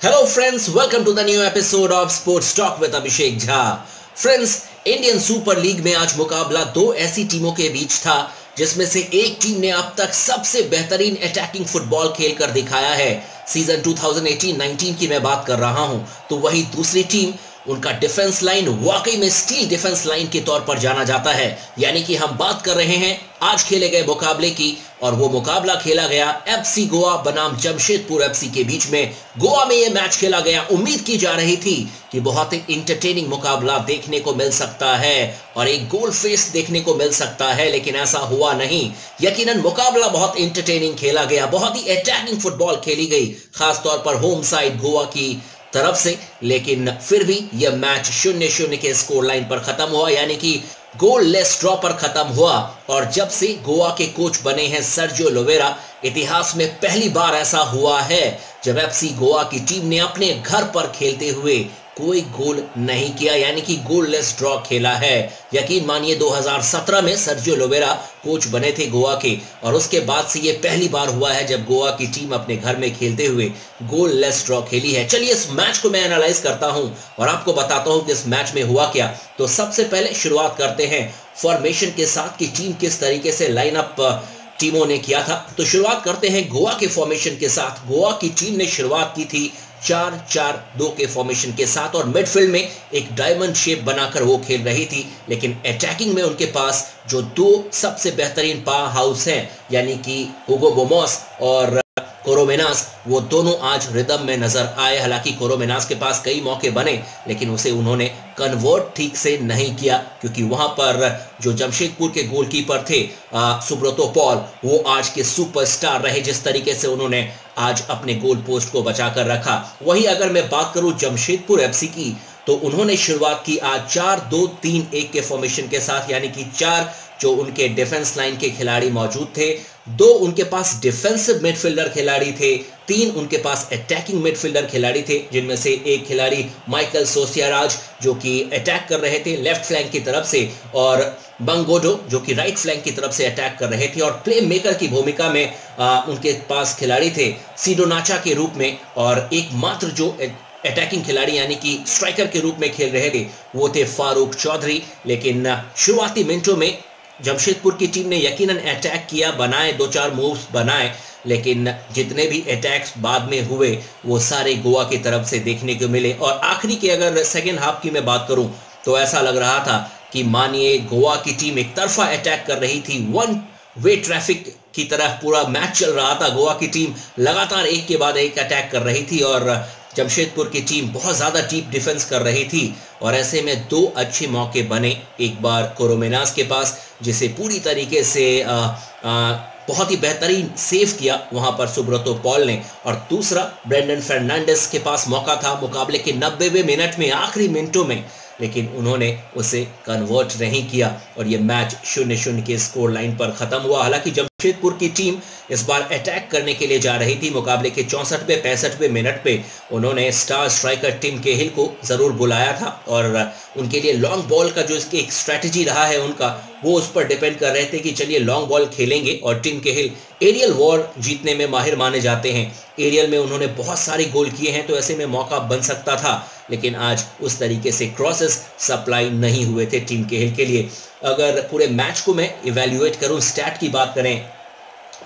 Hello friends, welcome to the new episode of Sports Talk with Abhishek Jha. Friends, Indian super league में आज मुकाबला दो ऐसी टीमों के बीच था जिसमें से एक टीम ने अब तक सबसे बेहतरीन अटैकिंग फुटबॉल खेलकर दिखाया है। सीजन 2018-19 की मैं बात कर रहा हूं। तो वही दूसरी टीम, उनका डिफेंस लाइन वाकई में स्टील डिफेंस लाइन के तौर पर जाना जाता है। यानी कि हम बात कर रहे हैं आज खेले गए मुकाबले की, और वो मुकाबला खेला गया एफसी गोवा बनाम जमशेदपुर एफसी के बीच में। गोवा में ये मैच खेला गया। उम्मीद की जा रही थी कि बहुत ही इंटरटेनिंग मुकाबला देखने को मिल सकता है और एक गोल फेस देखने को मिल सकता है, लेकिन ऐसा हुआ नहीं। यकीनन मुकाबला बहुत इंटरटेनिंग खेला गया, बहुत ही अटैकिंग फुटबॉल खेली गई, खासतौर पर होम साइड गोवा की तरफ से। लेकिन फिर भी यह मैच 0-0 के स्कोर लाइन पर खत्म हुआ, यानी कि गोल लेस ड्रॉ पर खत्म हुआ। और जब से गोवा के कोच बने हैं सर्जियो लोवेरा, इतिहास में पहली बार ऐसा हुआ है जब एफसी गोवा की टीम ने अपने घर पर खेलते हुए कोई गोल नहीं किया, यानी कि गोल लेस ड्रॉ खेला है। यकीन मानिए 2017 में सर्जियो लोवेरा कोच बने थे गोवा के, और उसके बाद से ये पहली बार हुआ है जब गोवा की टीम अपने घर में खेलते हुए गोल लेस ड्रॉ खेली है। चलिए इस मैच को मैं एनालाइज करता हूं और आपको बताता हूं कि इस मैच में हुआ क्या। तो सबसे पहले शुरुआत करते हैं फॉर्मेशन के साथ कि टीम किस तरीके से लाइनअप टीमों ने किया था। तो शुरुआत करते हैं गोवा के फॉर्मेशन के साथ। गोवा की टीम ने शुरुआत की थी 4-4-2 के फॉर्मेशन के साथ, और मिडफील्ड में एक डायमंड शेप बनाकर वो खेल रही थी। लेकिन अटैकिंग में उनके पास जो दो सबसे बेहतरीन पावर हाउस हैं, यानी कि हुगो गोमेस और कोरोमेनास, वो दोनों आज रिदम में नजर आए। हालांकि कोरोमेनास के पास कई मौके बने, लेकिन उसे उन्होंने कन्वर्ट ठीक से नहीं किया, क्योंकि वहां पर जो जमशेदपुर के गोलकीपर थे सुब्रतो पॉल, वो आज के सुपरस्टार रहे। जिस तरीके से उन्होंने आज अपने गोल पोस्ट को बचाकर रखा। वही अगर मैं बात करूं जमशेदपुर एफसी की, तो उन्होंने शुरुआत की आज 4-2-3-1 के फॉर्मेशन के साथ, यानी कि 4 जो उनके डिफेंस लाइन के खिलाड़ी मौजूद थे, 2 उनके पास डिफेंसिव मिडफील्डर खिलाड़ी थे, 3 उनके पास अटैकिंग मिडफील्डर खिलाड़ी थे, जिनमें से एक खिलाड़ी माइकल सोसियाराज जो कि अटैक कर रहे थे लेफ्ट फ्लैंक की तरफ से, और बंगोडो जो कि राइट फ्लैंक की तरफ से अटैक कर रहे थे। और प्ले मेकर की भूमिका में उनके पास खिलाड़ी थे सीडोनाचा के रूप में, और एकमात्र जो अटैकिंग खिलाड़ी यानी कि स्ट्राइकर के रूप में खेल रहे थे वो थे फारूक चौधरी। लेकिन शुरुआती मिनटों में जमशेदपुर की टीम ने यकीनन अटैक किया, बनाए 2-4 मूव्स बनाए, लेकिन जितने भी अटैक्स बाद में हुए वो सारे गोवा की तरफ से देखने को मिले। और आखिरी के अगर सेकेंड हाफ की मैं बात करूं तो ऐसा लग रहा था कि मानिए गोवा की टीम एक तरफा अटैक कर रही थी, वन वे ट्रैफिक की तरह पूरा मैच चल रहा था। गोवा की टीम लगातार एक के बाद एक अटैक कर रही थी और जमशेदपुर की टीम बहुत ज़्यादा डीप डिफेंस कर रही थी। और ऐसे में 2 अच्छे मौके बने, एक बार कोरोमेनास के पास जिसे पूरी तरीके से बहुत ही बेहतरीन सेव किया वहां पर सुब्रतो पॉल ने, और दूसरा ब्रेंडन फर्नांडिस के पास मौका था मुकाबले के 90वें मिनट में, आखिरी मिनटों में, लेकिन उन्होंने उसे कन्वर्ट नहीं किया और ये मैच 0-0 के स्कोर लाइन पर खत्म हुआ। हालांकि जमशेदपुर की टीम इस बार अटैक करने के लिए जा रही थी। मुकाबले के 64वें 65वें मिनट पे उन्होंने स्टार स्ट्राइकर टिम केहिल को जरूर बुलाया था, और उनके लिए लॉन्ग बॉल का जो एक स्ट्रैटेजी रहा है उनका, वो उस पर डिपेंड कर रहे थे कि चलिए लॉन्ग बॉल खेलेंगे। और टिम केहिल एरियल वॉर जीतने में माहिर माने जाते हैं, एरियल में उन्होंने बहुत सारे गोल किए हैं, तो ऐसे में मौका बन सकता था। लेकिन आज उस तरीके से क्रॉसेस सप्लाई नहीं हुए थे टीम केहिल के लिए। अगर पूरे मैच को मैं इवैल्यूएट करूं, स्टैट की बात करें,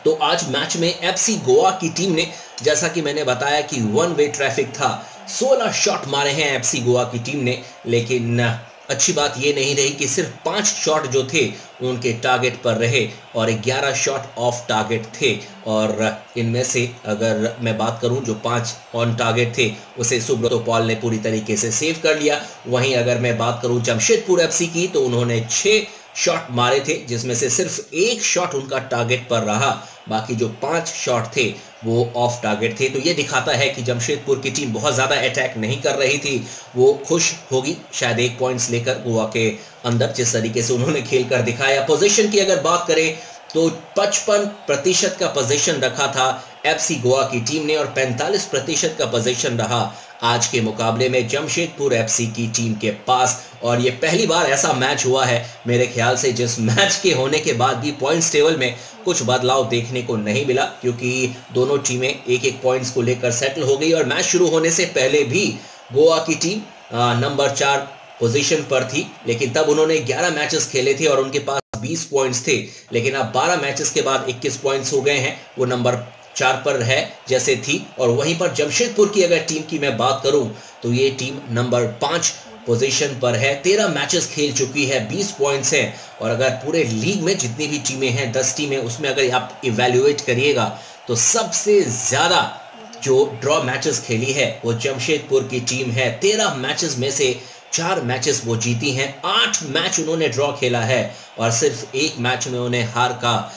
तो आज मैच में एफसी गोवा की टीम ने, जैसा कि मैंने बताया कि वन वे ट्रैफिक था, 16 शॉट मारे हैं एफसी गोवा की टीम ने। लेकिन अच्छी बात ये नहीं रही कि सिर्फ 5 शॉट जो थे उनके टारगेट पर रहे और 11 शॉट ऑफ टारगेट थे। और इनमें से अगर मैं बात करूं जो 5 ऑन टारगेट थे उसे सुब्रतो पॉल ने पूरी तरीके से सेव कर लिया। वहीं अगर मैं बात करूं जमशेदपुर एफसी की, तो उन्होंने 6 शॉट मारे थे, जिसमें से सिर्फ 1 शॉट उनका टारगेट पर रहा, बाकी जो 5 शॉट थे वो ऑफ टारगेट थे। तो ये दिखाता है कि जमशेदपुर की टीम बहुत ज़्यादा अटैक नहीं कर रही थी। वो खुश होगी शायद 1 पॉइंट्स लेकर गोवा के अंदर, जिस तरीके से उन्होंने खेल कर दिखाया। पोजीशन की अगर बात करें तो 55% का पोजीशन रखा था एफसी गोवा की टीम ने और 45% का पोजीशन रहा आज के मुकाबले में जमशेदपुर एफसी की टीम के पास। और ये पहली बार ऐसा मैच हुआ है मेरे ख्याल से जिस मैच के होने के बाद भी पॉइंट्स टेबल में कुछ बदलाव देखने को नहीं मिला, क्योंकि दोनों टीमें एक एक पॉइंट्स को लेकर सेटल हो गई। और मैच शुरू होने से पहले भी गोवा की टीम नंबर 4 पोजीशन पर थी, लेकिन तब उन्होंने 11 मैचेस खेले थे और उनके पास 20 पॉइंट्स थे। लेकिन अब 12 मैचेस के बाद 21 पॉइंट्स हो गए हैं, वो नंबर 4 पर है जैसे थी। और वहीं पर जमशेदपुर की अगर टीम की मैं बात करूं तो ये टीम नंबर 5 पोजीशन पर है, 13 मैचेस खेल चुकी है, 20 पॉइंट्स हैं। और अगर पूरे लीग में जितनी भी टीमें हैं 10 टीमें, उसमें अगर आप इवैल्यूएट करिएगा तो सबसे ज्यादा जो ड्रॉ मैचेस खेली है वो जमशेदपुर की टीम है। 13 मैचेस में से 4 मैचेस वो जीती हैं, 8 मैच उन्होंने ड्रॉ खेला है और सिर्फ 1 मैच में उन्हें हार का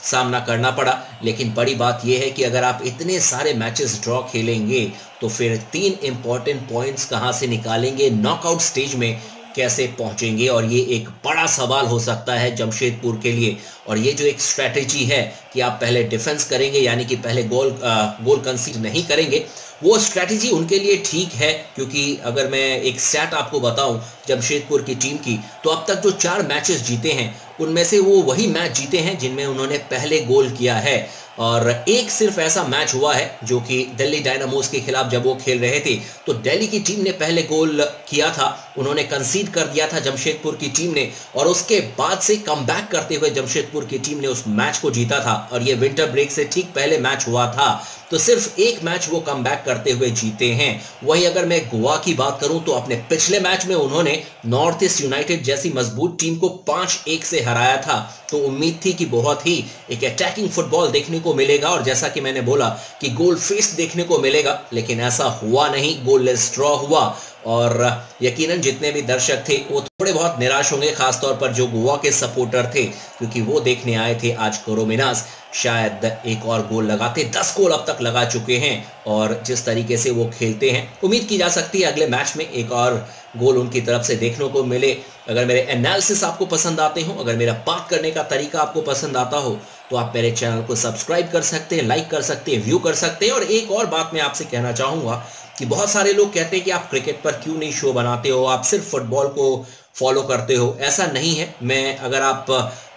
सामना करना पड़ा। लेकिन बड़ी बात यह है कि अगर आप इतने सारे मैचेस ड्रॉ खेलेंगे तो फिर 3 इंपॉर्टेंट पॉइंट्स कहां से निकालेंगे, नॉकआउट स्टेज में कैसे पहुंचेंगे, और ये एक बड़ा सवाल हो सकता है जमशेदपुर के लिए। और ये जो एक स्ट्रेटेजी है कि आप पहले डिफेंस करेंगे, यानी कि पहले गोल कंसीड नहीं करेंगे, वो स्ट्रेटेजी उनके लिए ठीक है। क्योंकि अगर मैं एक स्टैट आपको बताऊं जमशेदपुर की टीम की, तो अब तक जो 4 मैचेस जीते हैं उनमें से वो वही मैच जीते हैं जिनमें उन्होंने पहले गोल किया है। और एक सिर्फ ऐसा मैच हुआ है जो कि दिल्ली डायनामोस के खिलाफ जब वो खेल रहे थे तो दिल्ली की टीम ने पहले गोल किया था, उन्होंने कंसीड कर दिया था जमशेदपुर की टीम ने, और उसके बाद से कमबैक करते हुए जमशेदपुर की टीम ने उस मैच को जीता था। और ये विंटर ब्रेक से ठीक पहले मैच हुआ था, तो सिर्फ एक मैच वो कमबैक करते हुए जीते हैं। वहीं अगर मैं गोवा की बात करूं तो अपने पिछले मैच में उन्होंने नॉर्थ ईस्ट यूनाइटेड जैसी मजबूत टीम को 5-1 से हराया था, तो उम्मीद थी कि बहुत ही एक अटैकिंग फुटबॉल देखने को मिलेगा और जैसा कि मैंने बोला कि गोल फेस्ट देखने को मिलेगा, लेकिन ऐसा हुआ नहीं, गोललेस ड्रॉ हुआ। और यकीनन जितने भी दर्शक थे वो थोड़े बहुत निराश होंगे, खासतौर पर जो गोवा के सपोर्टर थे, क्योंकि वो देखने आए थे आज कोरोमिनास शायद एक और गोल लगाते। 10 गोल अब तक लगा चुके हैं और जिस तरीके से वो खेलते हैं उम्मीद की जा सकती है अगले मैच में एक और गोल उनकी तरफ से देखने को मिले। अगर मेरे एनालिसिस आपको पसंद आते हो, अगर मेरा बात करने का तरीका आपको पसंद आता हो, तो आप मेरे चैनल को सब्सक्राइब कर सकते हैं, लाइक कर सकते हैं, व्यू कर सकते हैं। और एक और बात मैं आपसे कहना चाहूँगा कि बहुत सारे लोग कहते हैं कि आप क्रिकेट पर क्यों नहीं शो बनाते हो, आप सिर्फ फुटबॉल को फॉलो करते हो। ऐसा नहीं है। मैं अगर आप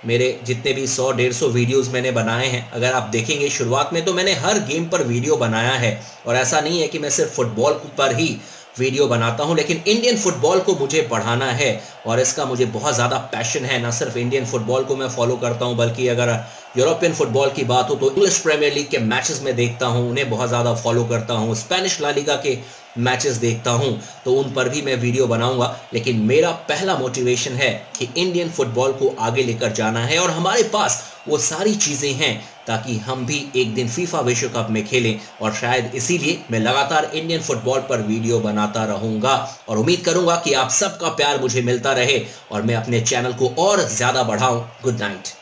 मेरे जितने भी 100-150 वीडियोस मैंने बनाए हैं, अगर आप देखेंगे शुरुआत में तो मैंने हर गेम पर वीडियो बनाया है। और ऐसा नहीं है कि मैं सिर्फ फुटबॉल पर ही वीडियो बनाता हूं, लेकिन इंडियन फुटबॉल को मुझे बढ़ाना है और इसका मुझे बहुत ज़्यादा पैशन है। ना सिर्फ इंडियन फुटबॉल को मैं फॉलो करता हूं, बल्कि अगर यूरोपियन फुटबॉल की बात हो तो इंग्लिश प्रीमियर लीग के मैचेस में देखता हूं, उन्हें बहुत ज़्यादा फॉलो करता हूं। स्पेनिश ला लीगा के मैचेस देखता हूं तो उन पर भी मैं वीडियो बनाऊंगा। लेकिन मेरा पहला मोटिवेशन है कि इंडियन फुटबॉल को आगे लेकर जाना है और हमारे पास वो सारी चीज़ें हैं ताकि हम भी एक दिन फीफा विश्व कप में खेलें। और शायद इसीलिए मैं लगातार इंडियन फुटबॉल पर वीडियो बनाता रहूंगा और उम्मीद करूंगा कि आप सबका प्यार मुझे मिलता रहे और मैं अपने चैनल को और ज़्यादा बढ़ाऊं। Good night.